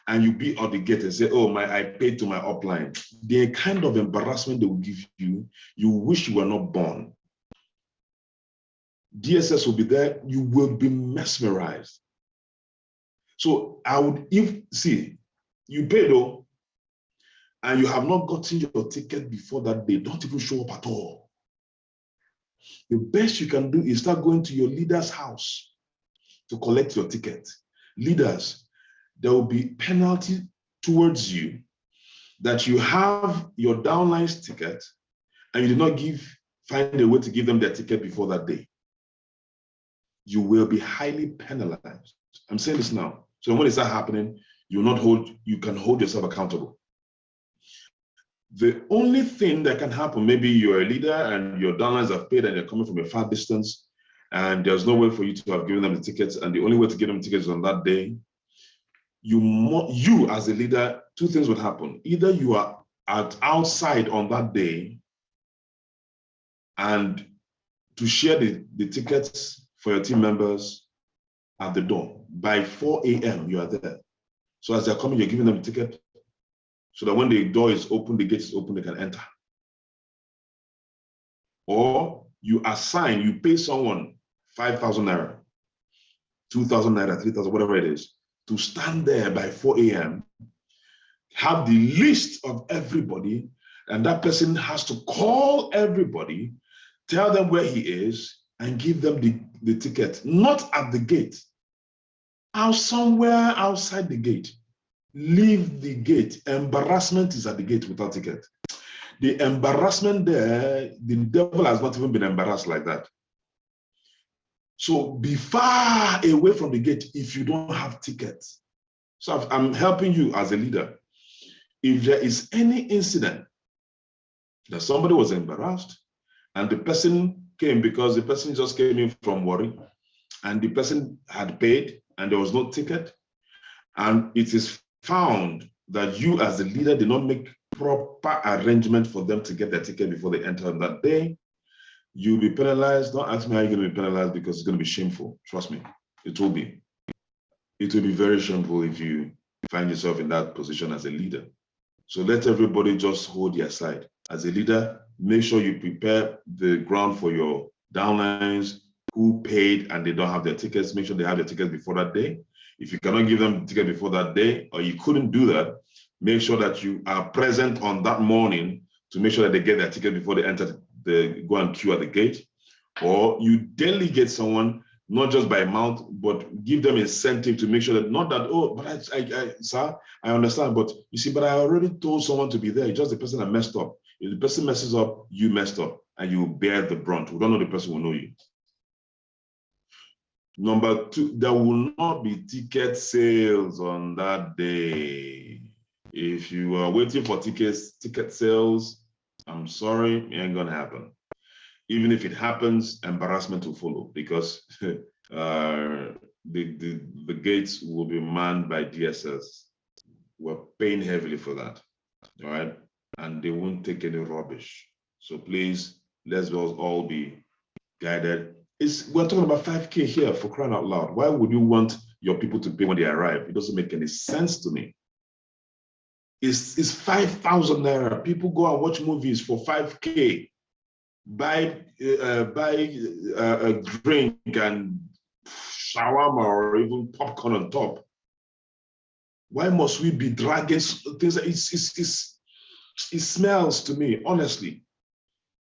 and you be at the gate and say, oh, I paid to my upline. The kind of embarrassment they will give you, you wish you were not born. DSS will be there, you will be mesmerized. So I would, see, you pay though, and you have not gotten your ticket before that day, don't even show up at all. The best you can do is start going to your leader's house to collect your ticket. Leaders, there will be penalty towards you that you have your downline's ticket and you did not find a way to give them their ticket before that day. You will be highly penalized. I'm saying this now. So when it starts happening, you can hold yourself accountable. The only thing that can happen, maybe you're a leader and your downlines have paid and you're coming from a far distance and there's no way for you to have given them the tickets, and the only way to give them tickets is on that day. You as a leader, two things would happen. Either you are outside on that day and to share the tickets for your team members at the door. By 4 a.m., you are there. So as they're coming, you're giving them the ticket so that when the door is open, the gate is open, they can enter. Or you pay someone 5,000 naira, 2,000 naira, 3,000, whatever it is, to stand there by 4 a.m., have the list of everybody, and that person has to call everybody, tell them where he is, and give them the ticket, not at the gate, somewhere outside the gate. Leave the gate. Embarrassment is at the gate without ticket. The embarrassment there, the devil has not even been embarrassed like that. So be far away from the gate if you don't have tickets. So I'm helping you as a leader. If there is any incident that somebody was embarrassed and the person came because the person just came in from worry and the person had paid and there was no ticket, and it is found that you as the leader did not make proper arrangement for them to get their ticket before they enter on that day, you'll be penalized. Don't ask me how you're going to be penalized because it's going to be shameful. Trust me, it will be. It will be very shameful if you find yourself in that position as a leader. So let everybody just hold their side. As a leader, make sure you prepare the ground for your downlines who paid and they don't have their tickets. Make sure they have their tickets before that day. If you cannot give them the ticket before that day, or you couldn't do that, make sure that you are present on that morning to make sure that they get their ticket before they enter, they go and queue at the gate. Or you delegate someone, not just by amount, but give them incentive to make sure that, not that, oh, but sir, I understand, but you see, but I already told someone to be there. It's just the person that messed up. If the person messes up, you messed up, and you bear the brunt. We don't know the person will know you. Number two, there will not be ticket sales on that day. If you are waiting for ticket sales, I'm sorry, it ain't gonna happen. Even if it happens, embarrassment will follow because the gates will be manned by DSS. We're paying heavily for that, all right? And they won't take any rubbish. So please, let's all be guided. We're talking about 5K here, for crying out loud. Why would you want your people to pay when they arrive? It doesn't make any sense to me. It's 5,000 naira. People go and watch movies for 5K. Buy a drink and shawarma or even popcorn on top. Why must we be dragging things? It smells to me, honestly.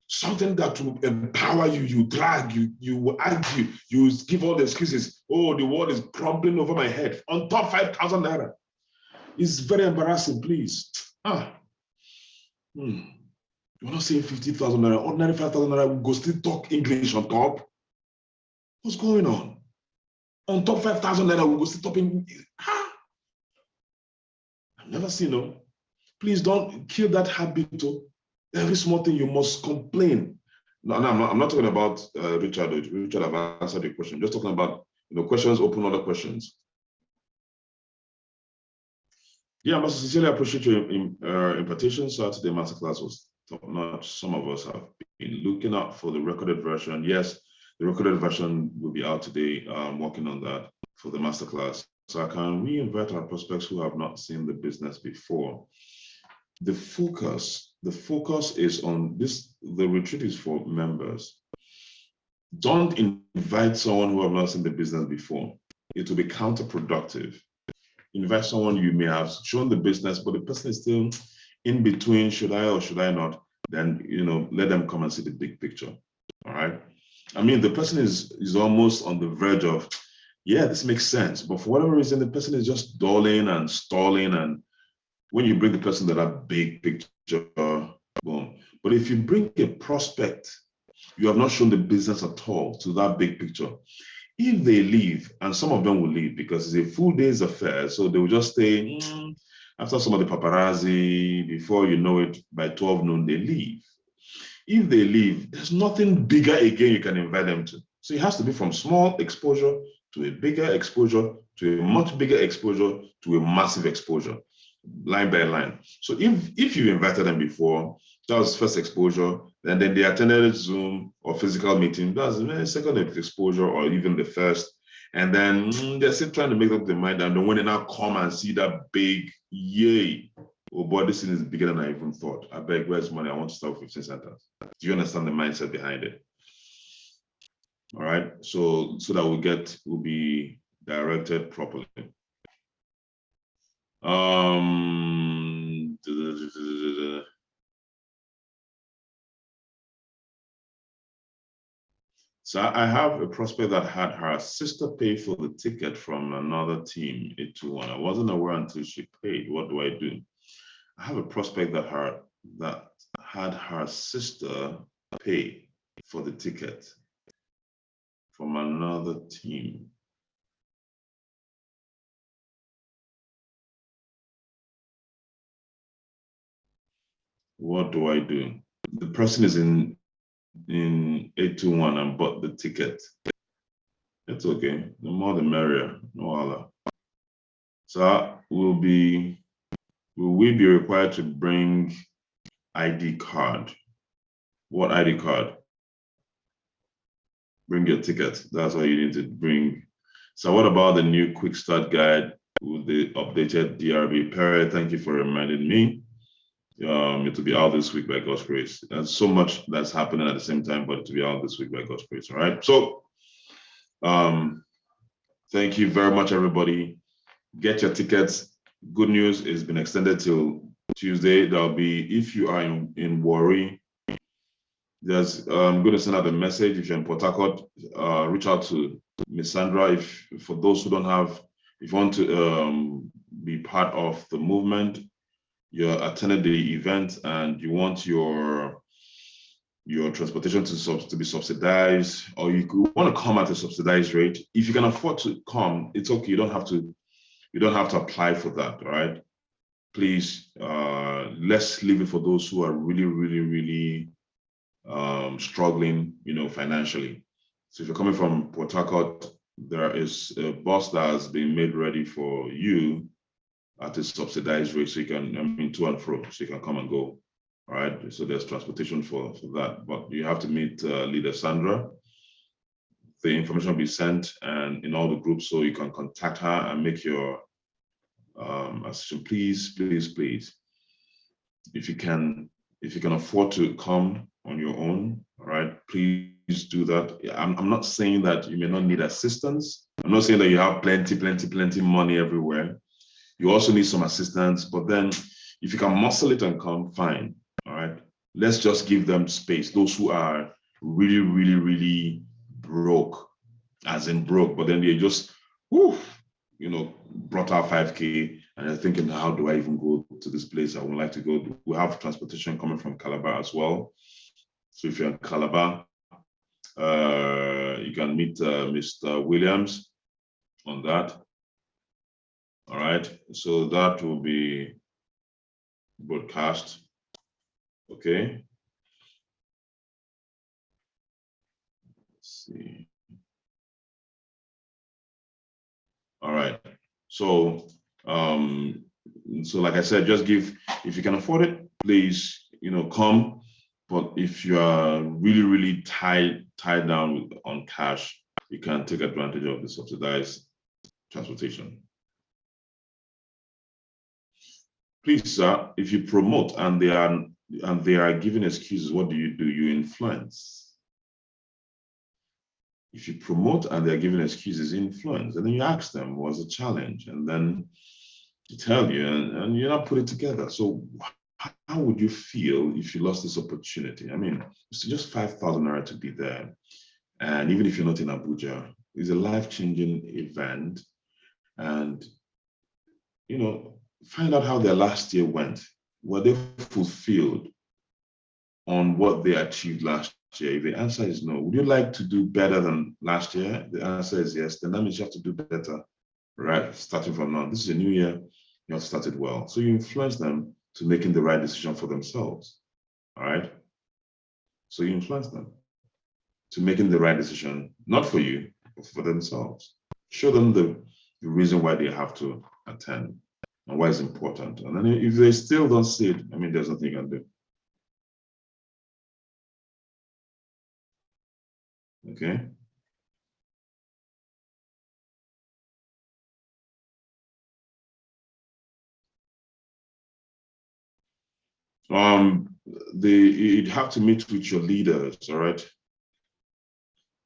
Something that will empower you, you drag, you will argue, you give all the excuses. Oh, the world is crumbling over my head. On top 5,000 naira. It's very embarrassing, please. You're not saying 50,000 naira, ordinary 5,000 naira, we go still talk English on top. What's going on? On top 5,000 naira, we go still talking. I've never seen no. Please don't kill that habit. Every small thing you must complain. No, I'm not talking about Richard. Richard, I've answered your question. I'm just talking about questions, open other questions. Yeah, I sincerely appreciate your invitation. So today masterclass was top-notch. Some of us have been looking out for the recorded version. Yes, the recorded version will be out today. I'm working on that for the masterclass. So can we invite our prospects who have not seen the business before? The focus is on this. The retreat is for members. Don't invite someone who have not seen the business before. It will be counterproductive. Invite someone you may have shown the business, but the person is still in between, should I or should I not? Then, let them come and see the big picture. All right. I mean, the person is almost on the verge of, yeah, this makes sense. But for whatever reason, the person is just dulling and stalling. And when you bring the person to that big picture, boom. But if you bring a prospect, you have not shown the business at all to that big picture. If they leave, and some of them will leave because it's a full day's affair, so they will just stay after some of the paparazzi, before you know it, by 12 noon, they leave. If they leave, there's nothing bigger again you can invite them to. So it has to be from small exposure to a bigger exposure, to a much bigger exposure, to a massive exposure, line by line. So if you invited them before, that was first exposure, and then they attended Zoom or physical meeting, that's the second exposure or even the first. And then they're still trying to make up their mind. And then when they now come and see that big, yay, oh boy, this thing is bigger than I even thought. I beg, where's money? I want to start with 15 centers. Do you understand the mindset behind it? All right. So that we'll be directed properly. So I have a prospect that had her sister pay for the ticket from another team, 821. I wasn't aware until she paid. What do I do? I have a prospect that had her sister pay for the ticket from another team. What do I do? The person is in 821 and bought the ticket. It's okay. The more the merrier. No other. So will we be required to bring ID card? What ID card? Bring your ticket. That's what you need to bring. So what about the new quick start guide with the updated DRB? Perry, thank you for reminding me. It will be out this week by God's grace. There's so much that's happening at the same time, but it will be out this week by God's grace. All right. So thank you very much, everybody. Get your tickets. Good news, it's been extended till Tuesday. There'll be, if you are in Warri, I'm going to send out a message. If you're in Port Harcourt, reach out to Miss Sandra. For those who don't have, if you want to be part of the movement, you attended the event and you want your transportation to be subsidized, or you want to come at a subsidized rate. If you can afford to come, it's okay. You don't have to apply for that. All right. Please, let's leave it for those who are really, really, really struggling, financially. So if you're coming from Port Harcourt, there is a bus that has been made ready for you at a subsidized rate, so you can, to and fro, so you can come and go. All right. So there's transportation for that, but you have to meet Leader Sandra. The information will be sent and in all the groups, so you can contact her and make your assistant. Please, please, please. If you can afford to come on your own, all right, please do that. I'm not saying that you may not need assistance. I'm not saying that you have plenty money everywhere. You also need some assistance, but then if you can muscle it and come, fine. All right. Let's just give them space. Those who are really, really, really broke, as in broke, but then they just, brought out 5K and they're thinking, how do I even go to this place I would like to go? We have transportation coming from Calabar as well. So if you're in Calabar, you can meet Mr. Williams on that. All right, so that will be broadcast. Okay. Let's see. All right. So, like I said, just if you can afford it, please, come. But if you are really, really tied down on cash, you can take advantage of the subsidized transportation. Please, sir, if you promote and they are giving excuses, what do? You influence. If you promote and they're giving excuses, influence. And then you ask them, what's the challenge? And then they tell you, and you're not put it together. So how would you feel if you lost this opportunity? I mean, it's just 5,000 naira to be there. And even if you're not in Abuja, it's a life-changing event. And, find out how their last year went. Were they fulfilled on what they achieved last year? If the answer is no, would you like to do better than last year? The answer is yes. Then that means you have to do better, right? Starting from now. This is a new year. You have started well. So you influence them to making the right decision for themselves. All right. So you influence them to making the right decision, not for you, but for themselves. Show them the reason why they have to attend and why it's important. And then if they still don't see it, I mean, there's nothing you can do. Okay. You'd have to meet with your leaders, all right?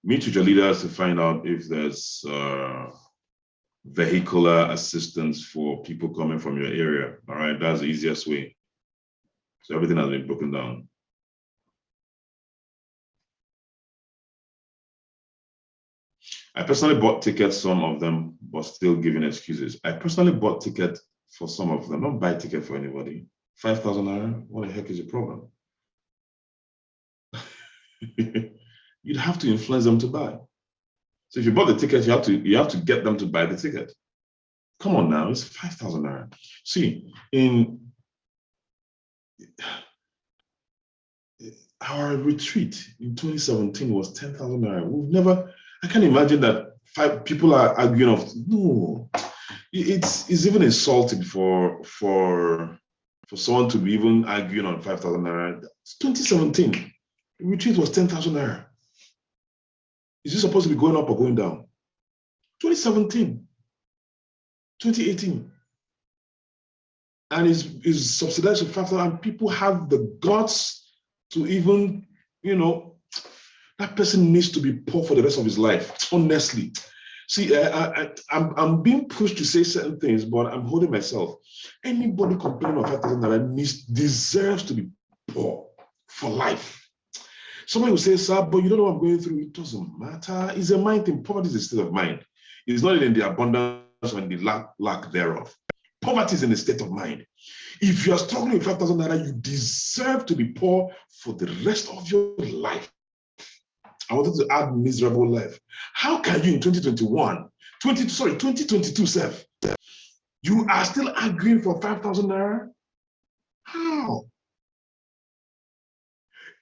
Meet with your leaders to find out if there's vehicular assistance for people coming from your area, all right? That's the easiest way. So everything has been broken down. I personally bought tickets, some of them, but still giving excuses. I personally bought tickets for some of them. Don't buy a ticket for anybody. 5,000 naira, what the heck is the problem? You'd have to influence them to buy. So if you bought the ticket, you have to get them to buy the ticket. Come on now, it's 5,000 naira. See, in our retreat in 2017 was 10,000 naira. I can't imagine that five people are arguing of no. It's even insulting for someone to be even arguing on 5,000 naira. It's 2017. The retreat was 10,000 naira. Is it supposed to be going up or going down? 2017, 2018. And is subsidized with 5,000, and people have the guts to even, that person needs to be poor for the rest of his life, honestly. See, I'm being pushed to say certain things, but I'm holding myself. Anybody complaining of 5,000 naira deserves to be poor for life. Somebody will say, sir, but you don't know what I'm going through. It doesn't matter. It's a mind thing. Poverty is a state of mind. It's not in the abundance or in the lack thereof. Poverty is in a state of mind. If you are struggling with 5,000 naira, you deserve to be poor for the rest of your life. I wanted to add miserable life. How can you in 2022, self, you are still arguing for 5,000 naira? How?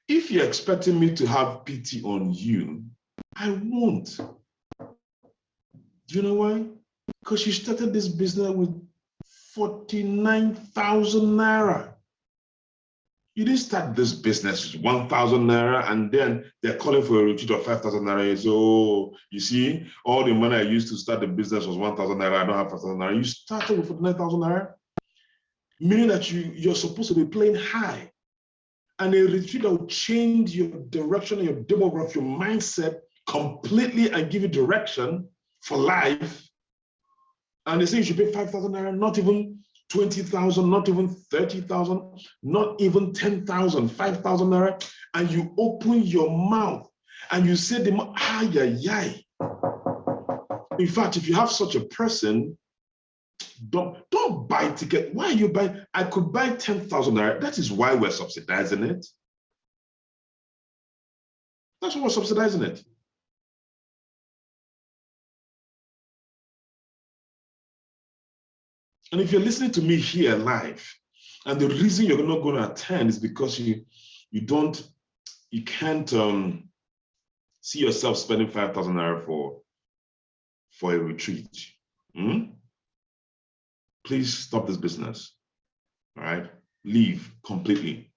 If you're expecting me to have pity on you, I won't. Do you know why? Because you started this business with 49,000 naira. You didn't start this business with 1,000 naira and then they're calling for a retreat of 5,000 naira. So you see, all the money I used to start the business was 1,000 naira. I don't have 5,000 naira. You started with 49,000 naira, meaning that you're supposed to be playing high. And a retreat that will change your direction, your demographic, your mindset completely and give you direction for life. And they say you should pay 5,000 naira, not even 20,000, not even 30,000, not even 10,000, 5,000 naira, and you open your mouth and you say, in fact, if you have such a person, don't buy ticket. Why are you buying? I could buy 10,000 naira. That is why we're subsidizing it. That's why we're subsidizing it. And if you're listening to me here live, and the reason you're not going to attend is because you can't see yourself spending 5,000 naira for a retreat. Please stop this business. All right? Leave completely.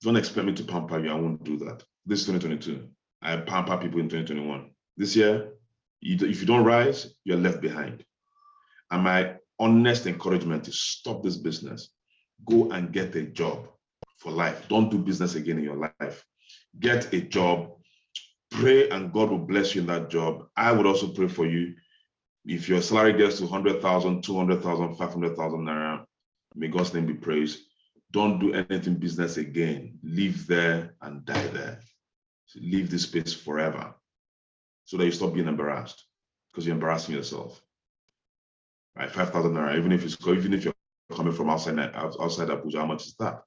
Don't expect me to pamper you. I won't do that. This is 2022. I pamper people in 2021. This year, if you don't rise, you're left behind. And my honest encouragement is stop this business. go and get a job for life. Don't do business again in your life. Get a job, pray, and God will bless you in that job. I would also pray for you. If your salary gets to 100,000, 200,000, 500,000 naira, may God's name be praised. Don't do anything business again. Live there and die there. Leave this space forever so that you stop being embarrassed, because you're embarrassing yourself. Right? 5,000 naira, even if you're coming from outside Abuja, how much is that?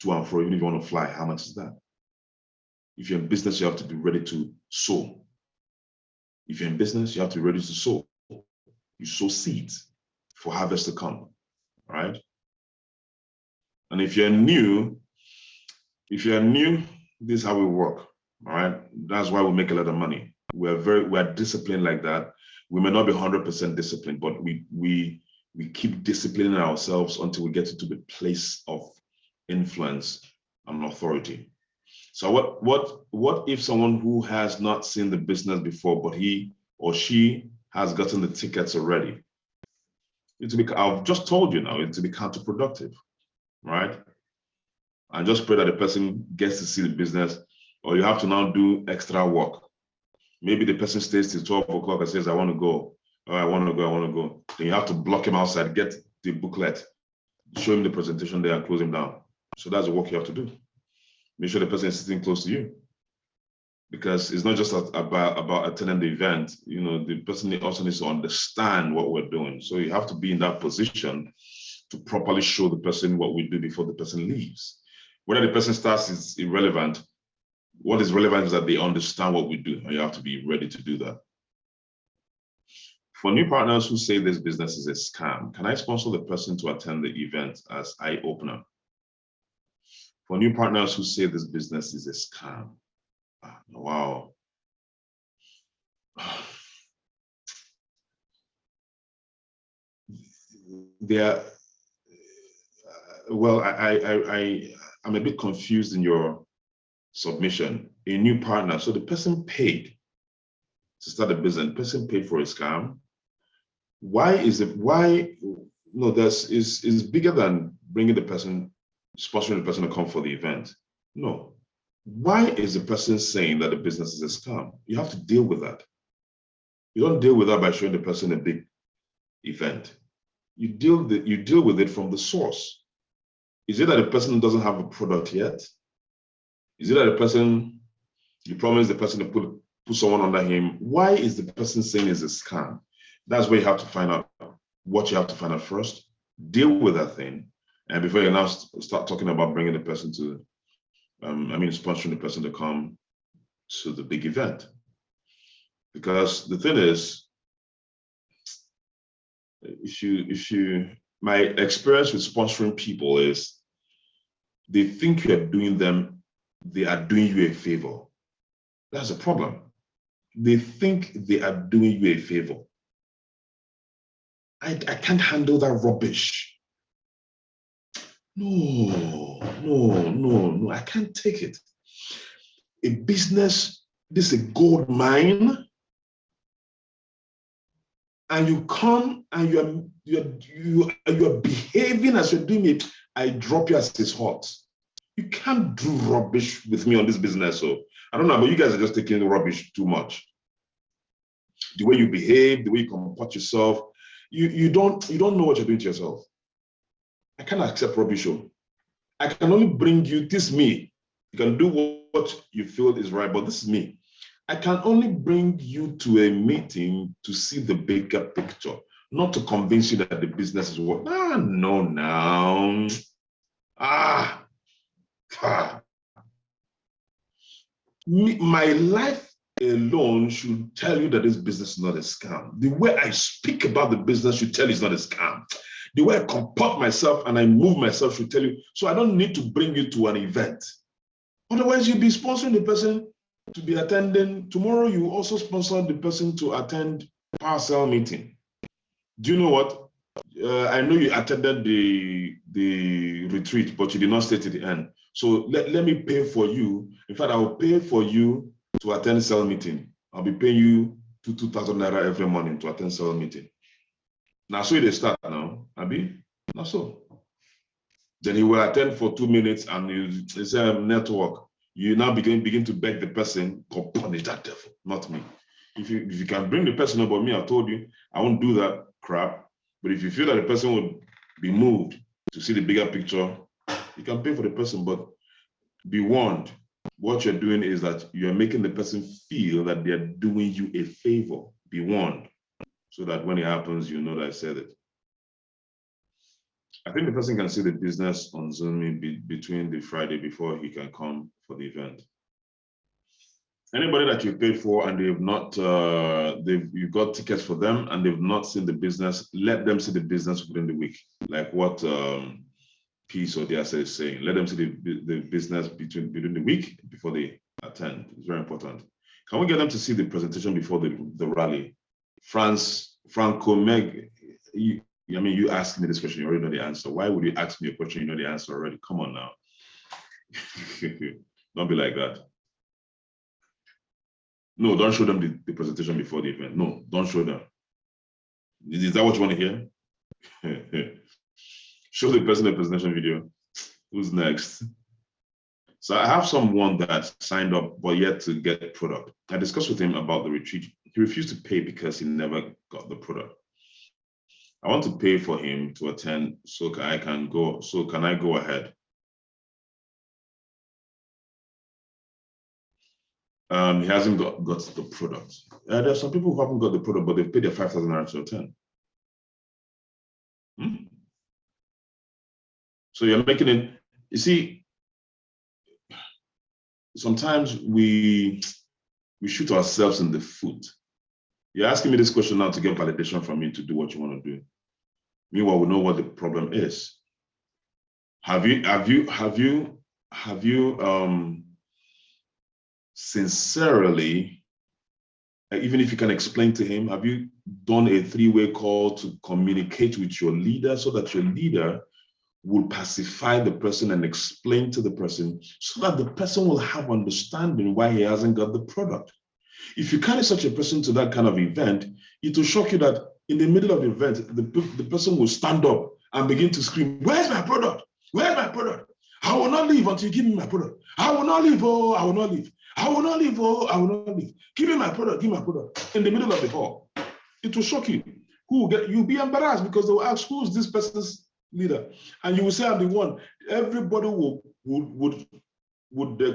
To and fro, even if you want to fly, how much is that? If you're in business, you have to be ready to sow. If you're in business, you have to be ready to sow. You sow seeds for harvest to come, right? And if you're new, this is how we work, all right? That's why we make a lot of money. We're disciplined like that. We may not be 100% disciplined, but we keep disciplining ourselves until we get to the place of influence and authority. So what if someone who has not seen the business before, but he or she has gotten the tickets already? I've just told you now, it's to be counterproductive, right? And just pray that the person gets to see the business, or you have to now do extra work. Maybe the person stays till 12 o'clock and says, I want to go. Oh, I want to go. Then you have to block him outside, get the booklet, show him the presentation there and close him down. So that's the work you have to do. Make sure the person is sitting close to you, because it's not just about attending the event. You know, the person also needs to understand what we're doing. So you have to be in that position to properly show the person what we do before the person leaves. Whether the person starts is irrelevant. What is relevant is that they understand what we do, and you have to be ready to do that. For new partners who say this business is a scam, can I sponsor the person to attend the event as eye-opener? For new partners who say this business is a scam, wow. Well, I'm a bit confused in your submission. A new partner, so the person paid to start a business, the person paid for a scam. Why? No, is bigger than bringing the person, sponsoring the person to come for the event. No. Why is the person saying that the business is a scam? You have to deal with that. You don't deal with that by showing the person a big event. You deal with it from the source. Is it that the person doesn't have a product yet? Is it that the person, you promised the person to put someone under him? Why is the person saying it's a scam? That's where you have to find out what you have to find out first. Deal with that thing. And before you now start talking about bringing the person to, sponsoring the person to come to the big event. Because the thing is, my experience with sponsoring people is they think they are doing you a favor. That's a problem. They think they are doing you a favor. I can't handle that rubbish. No, I can't take it. A business, this is a gold mine, and you come and you're behaving as you're doing it. I drop you as it's hot. You can't do rubbish with me on this business. So I don't know, but you guys are just taking the rubbish too much. The way you behave, the way you comport yourself, you don't know what you're doing to yourself. I can't accept rubbish. I can only bring you, this me. You can do what you feel is right, but this is me. I can only bring you to a meeting to see the bigger picture, not to convince you that the business is what. No. My life alone should tell you that this business is not a scam. The way I speak about the business should tell you it's not a scam. The way I comport myself and I move myself should tell you. So I don't need to bring you to an event. Otherwise, you'll be sponsoring the person to be attending. Tomorrow, you also sponsor the person to attend parcel meeting. Do you know what? I know you attended the retreat, but you did not stay to the end. So let me pay for you. In fact, I will pay for you to attend cell meeting. I'll be paying you 2,000 naira every morning to attend cell meeting. Now, so they start now, Abi? Not so. Then he will attend for 2 minutes and you say network. You now begin to beg the person, God punish that devil, not me. If you can bring the person up, but me, I told you, I won't do that crap. But if you feel that the person would be moved to see the bigger picture, you can pay for the person, but be warned. What you're doing is that you're making the person feel that they're doing you a favor. Be warned, so that when it happens, you know that I said it. I think the person can see the business on Zoom between the Friday before he can come for the event. Anybody that you paid for and they've not, you got tickets for them and they've not seen the business, let them see the business within the week. Like what Peace or the asset is saying. Let them see the business between the week before they attend. It's very important. Can we get them to see the presentation before the rally? Franco Meg, you asked me this question, you already know the answer. Why would you ask me a question you know the answer already? Come on now. Don't be like that. No, don't show them the presentation before the event. No, don't show them. Is that what you want to hear? Show the person the presentation video. Who's next? So I have someone that signed up but yet to get product. I discussed with him about the retreat. He refused to pay because he never got the product. I want to pay for him to attend so I can go. So can I go ahead? He hasn't got the product. There are some people who haven't got the product, but they've paid their 5,000 naira to attend. So you're making it, you see, sometimes we shoot ourselves in the foot. You're asking me this question now to get validation from me to do what you want to do. Meanwhile, we know what the problem is. Have you sincerely, even if you can explain to him, have you done a 3-way call to communicate with your leader so that your leader will pacify the person and explain to the person so that the person will have understanding why he hasn't got the product? If you carry such a person to that kind of event, it will shock you that in the middle of the event, the person will stand up and begin to scream, "Where's my product? Where's my product? I will not leave until you give me my product. I will not leave, oh, I will not leave. I will not leave, oh, I will not leave. Give me my product, give me my product." In the middle of the hall, it will shock you. You'll be embarrassed because they will ask, who's this person's leader? And you will say, I'm the one. Everybody would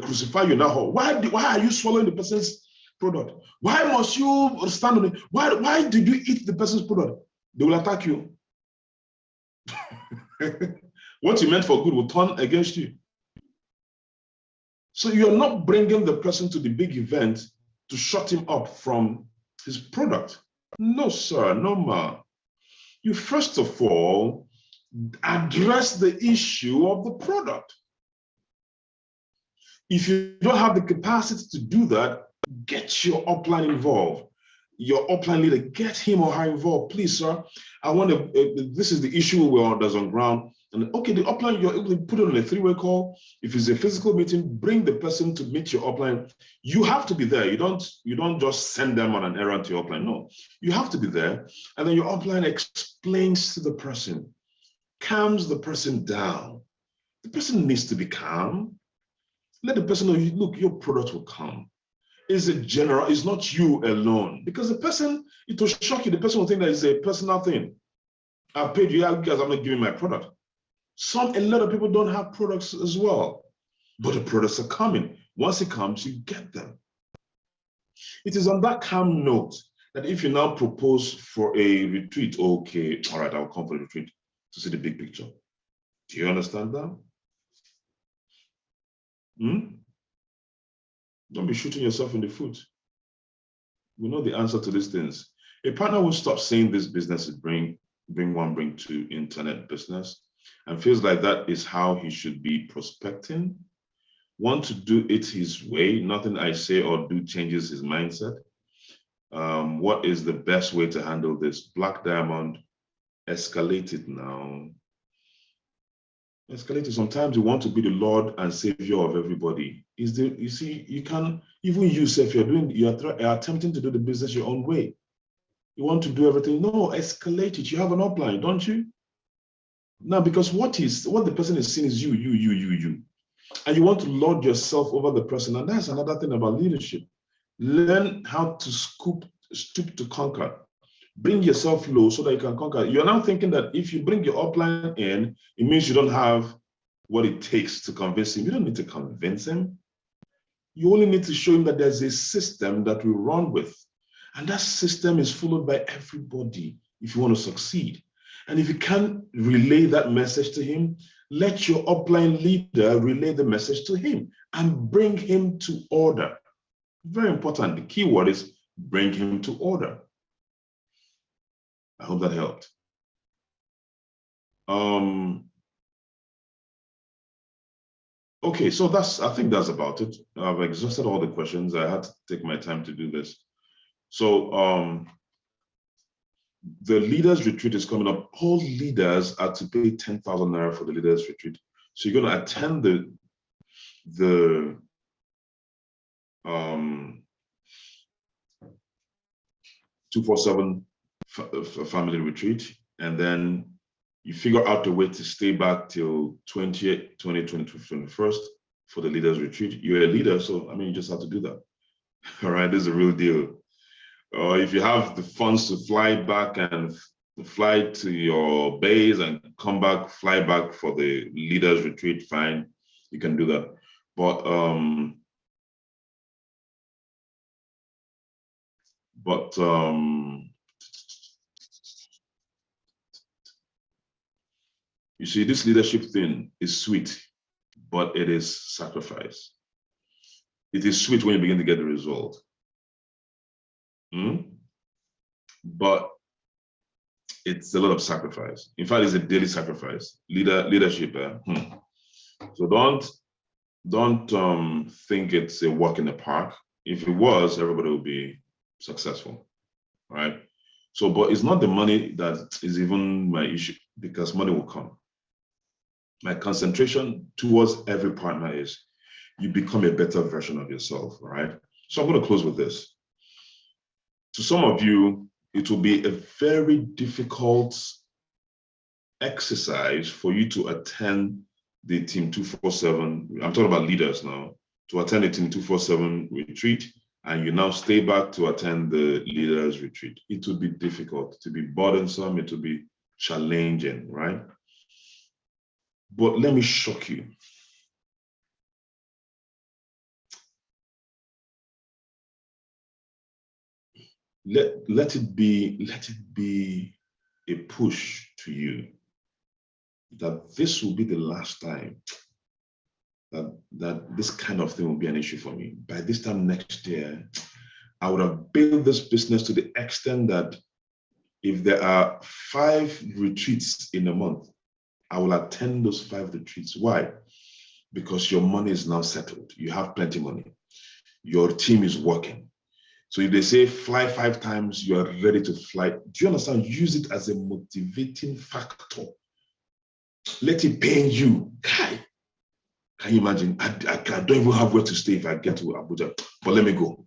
crucify you in that hall. Why are you swallowing the person's product? Why must you stand on it? Why did you eat the person's product? They will attack you. What you meant for good will turn against you. So you're not bringing the person to the big event to shut him up from his product. No, sir, no, ma. You first of all address the issue of the product. If you don't have the capacity to do that, get your upline involved. Your upline leader, get him or her involved. Please, sir, I want to, this is the issue that's on ground. And okay, the upline, you're able to put it on a 3-way call. If it's a physical meeting, bring the person to meet your upline. You have to be there. You don't just send them on an errand to your upline. No, you have to be there. And then your upline explains to the person, calms the person down. The person needs to be calm. Let the person know, look, your product will come. Is it general? It's not you alone. Because the person, it will shock you. The person will think that it's a personal thing. I've paid you because I'm not giving my product. A lot of people don't have products as well, but the products are coming. Once it comes, you get them. It is on that calm note that if you now propose for a retreat, okay, all right, I'll come for a retreat to see the big picture. Do you understand that? Don't be shooting yourself in the foot. We know the answer to these things. A partner will stop saying this business is bring one, bring two internet business, and feels like that is how he should be prospecting. Want to do it his way. Nothing I say or do changes his mindset. What is the best way to handle this? Black Diamond, escalate it now. Escalate it. Sometimes you want to be the Lord and Savior of everybody. You see, you can, even yourself, you're attempting to do the business your own way. You want to do everything. No, escalate it. You have an upline, don't you? Now, because what the person is seeing is you, and you want to lord yourself over the person. And that's another thing about leadership. Learn how to stoop to conquer. Bring yourself low so that you can conquer. You're now thinking that if you bring your upline in, it means you don't have what it takes to convince him. You don't need to convince him. You only need to show him that there's a system that we run with. And that system is followed by everybody if you want to succeed. And if you can't relay that message to him, let your upline leader relay the message to him and bring him to order. Very important. The key word is bring him to order. I hope that helped. Okay, so I think that's about it. I've exhausted all the questions. I had to take my time to do this. So the leaders retreat is coming up. All leaders are to pay 10,000 naira for the leaders retreat. So you're going to attend the 247 family retreat, and then you figure out a way to stay back till 20th, 21st for the leaders retreat. You're a leader, so I mean, you just have to do that. All right, this is a real deal. If you have the funds to fly back and fly to your base and come back, fly back for the leaders retreat, fine, you can do that. But you see, this leadership thing is sweet, but it is sacrifice. It is sweet when you begin to get the result. But it's a lot of sacrifice. In fact, it's a daily sacrifice. Leadership. So don't think it's a walk in the park. If it was, everybody would be successful, right? So, but it's not the money that is even my issue, because money will come. My concentration towards every partner is you become a better version of yourself, right? So I'm going to close with this. To some of you, it will be a very difficult exercise for you to attend the Team 247. I'm talking about leaders now, to attend the Team 247 retreat, and you now stay back to attend the leaders retreat. It will be difficult, to be burdensome, it will be challenging, right? But let me shock you. Let it be a push to you that this will be the last time that this kind of thing will be an issue for me. By this time next year, I would have built this business to the extent that if there are 5 retreats in a month, I will attend those 5 retreats. Why? Because your money is now settled. You have plenty of money. Your team is working. So if they say fly 5 times, you are ready to fly. Do you understand? Use it as a motivating factor. Let it pain you. Can you imagine? I don't even have where to stay if I get to Abuja. But let me go.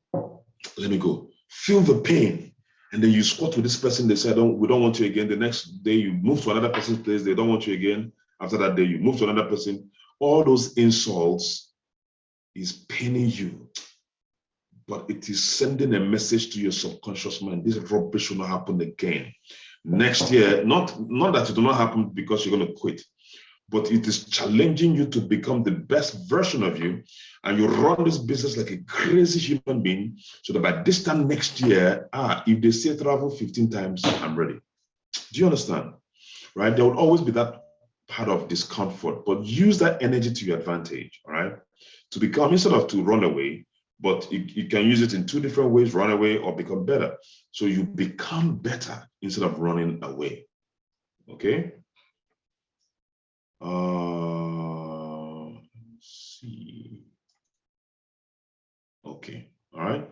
Let me go. Feel the pain. And then you squat with this person. They say, we don't want you again. The next day you move to another person's place. They don't want you again. After that day, you move to another person. All those insults is paining you. But it is sending a message to your subconscious mind. This rubbish will not happen again. Next year, not that it will not happen because you're going to quit, but it is challenging you to become the best version of you. And you run this business like a crazy human being, so that by this time next year, if they say travel 15 times, I'm ready. Do you understand? Right? There will always be that part of discomfort, but use that energy to your advantage, all right? To become, instead of to run away, but you can use it in 2 different ways: run away or become better. So you become better instead of running away. Okay? Let's see. Okay. All right.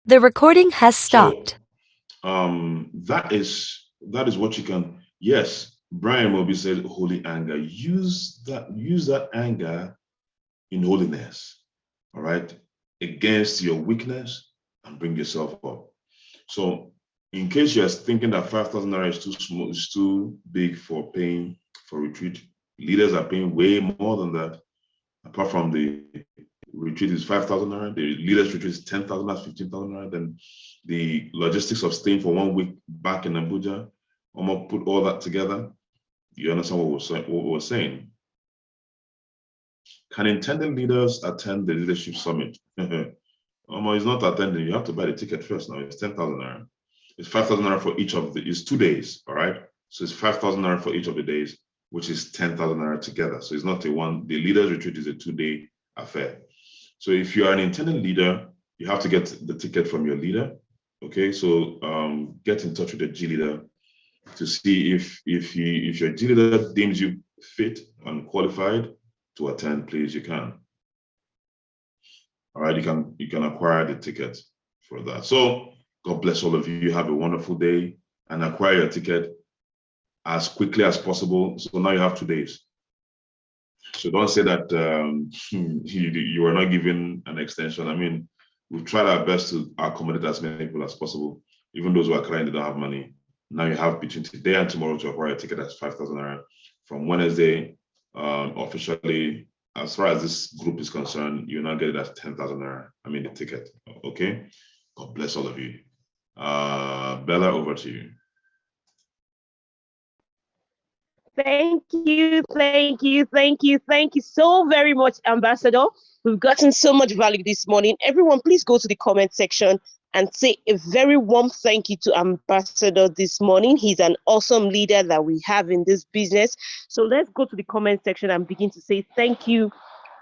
The recording has stopped. So that is what you can. Yes, Brian Moby said holy anger. Use that anger in holiness. All right, against your weakness, and bring yourself up. So in case you're thinking that 5,000 naira is too small, is too big for paying for retreat, leaders are paying way more than that. Apart from the retreat is 5,000 naira, the leaders retreat is 10,000, that's 15,000 naira. Then the logistics of staying for 1 week back in Abuja, I'm gonna put all that together. You understand what we're saying? Can intended leaders attend the leadership summit? It's not attending. You have to buy the ticket first. Now it's 10,000 naira. It's 5,000 naira for each of the. It's 2 days. All right. So it's 5,000 naira for each of the days, which is 10,000 naira together. So it's not a one. The leaders retreat is a 2-day affair. So if you are an intended leader, you have to get the ticket from your leader. Okay. So get in touch with the G leader to see if your G leader deems you fit and qualified to attend. Please, you can. All right, you can acquire the ticket for that. So God bless all of you. You have a wonderful day and acquire your ticket as quickly as possible. So now you have 2 days. So don't say that you were not given an extension. I mean, we've tried our best to accommodate as many people as possible, even those who are crying they don't have money. Now you have between today and tomorrow to acquire a ticket that's 5,000 naira. From Wednesday, officially, as far as this group is concerned, you now get it as 10,000 naira. I mean, the ticket. Okay. God bless all of you. Bella, over to you. Thank you so very much, Ambassador. We've gotten so much value this morning. Everyone, please go to the comment section and say a very warm thank you to Ambassador this morning. He's an awesome leader that we have in this business. So let's go to the comment section and begin to say thank you,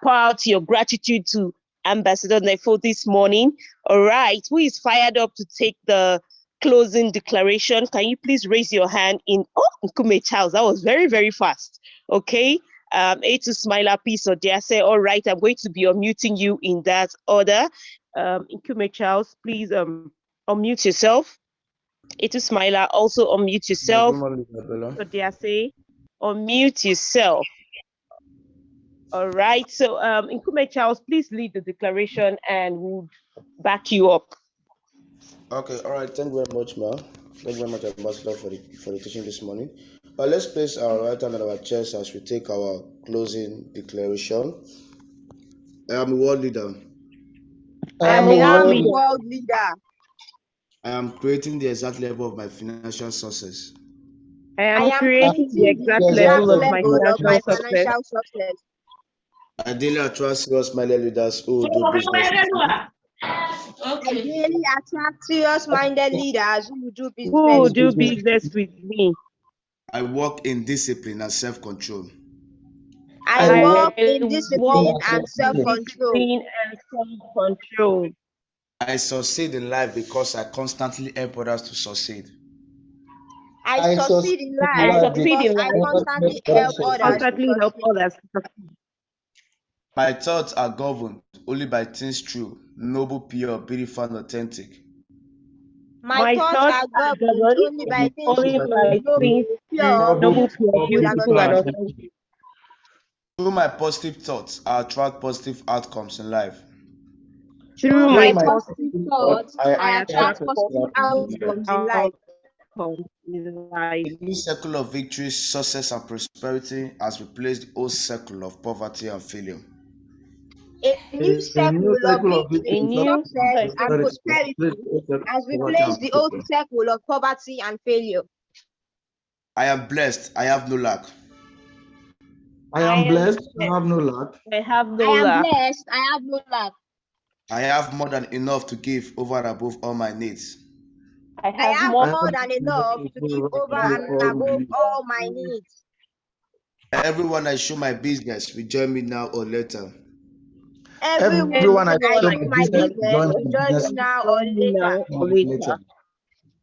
pour out your gratitude to Ambassador Nefo this morning. All right, who is fired up to take the closing declaration? Can you please raise your hand in Nkume Charles? That was very, very fast. Okay. A2 Smiler Peace or say, all right, I'm going to be unmuting you in that order. Nkume Charles, please unmute yourself. A2 Smiler, also unmute yourself. So say, unmute yourself. All right. So Nkume Charles, please lead the declaration and we'll back you up. Okay, all right. Thank you very much, Ma. Thank you very much, Ambassador, for the teaching this morning. Let's place our right hand on our chest as we take our closing declaration. I am a world leader. I am a world leader. I am creating the exact level of my financial success. I am creating the exact level of my financial success. I daily attract serious-minded leaders who do business with me. I daily attract serious-minded leaders who do business with me. I work in discipline and self-control. I work in discipline and self-control. I succeed in life because I constantly help others to succeed. I succeed in life because I constantly help others to succeed. My thoughts are governed only by things true, noble, pure, beautiful, and authentic. My thoughts are governed only by things pure, noble, pure, beautiful, and authentic. Through my positive thoughts, I attract positive outcomes in life. Through my positive thoughts, I attract positive outcomes in life. A new circle of victory, success, and prosperity has replaced the old circle of poverty and failure. A new circle of victory, success, and prosperity has replaced the old circle of poverty and failure. I am blessed. I have no lack. I am blessed. I have no lack. I am blessed. I have no lack. I have more than enough to give over and above all my needs. I have more than enough to give over and above all my needs. Everyone I show my business will join me now or later. Everyone I show my business will join me now or later.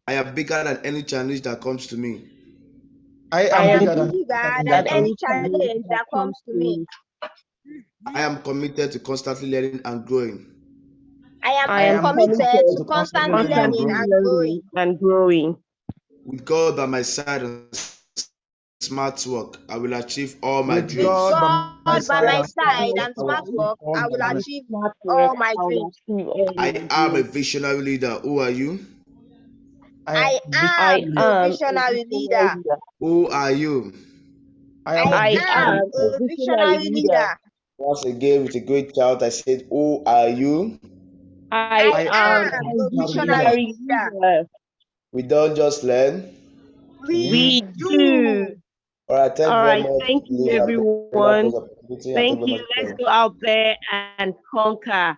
I am bigger than any challenge that comes to me. I am bigger than any challenge that comes to me. I am committed to constantly learning and growing. I am committed to constantly learning and growing. With God by my side and smart work, I will achieve all my dreams. With God by my side and smart work, I will achieve all my dreams. I am a visionary leader. Who are you? I I am am a a visionary visionary leader. leader. Who are you? I am I a I am am visionary a a leader. visionary visionary leader. leader. Once again, with a great shout, I said, who are you? I I I am am am a a a visionary leader. visionary visionary leader. leader. We don't just learn. We We do. do. All right, thank All you very right. much, Thank you, Lee. I appreciate everyone. the opportunity and thank Thank you very you. much. Let's go out there and conquer.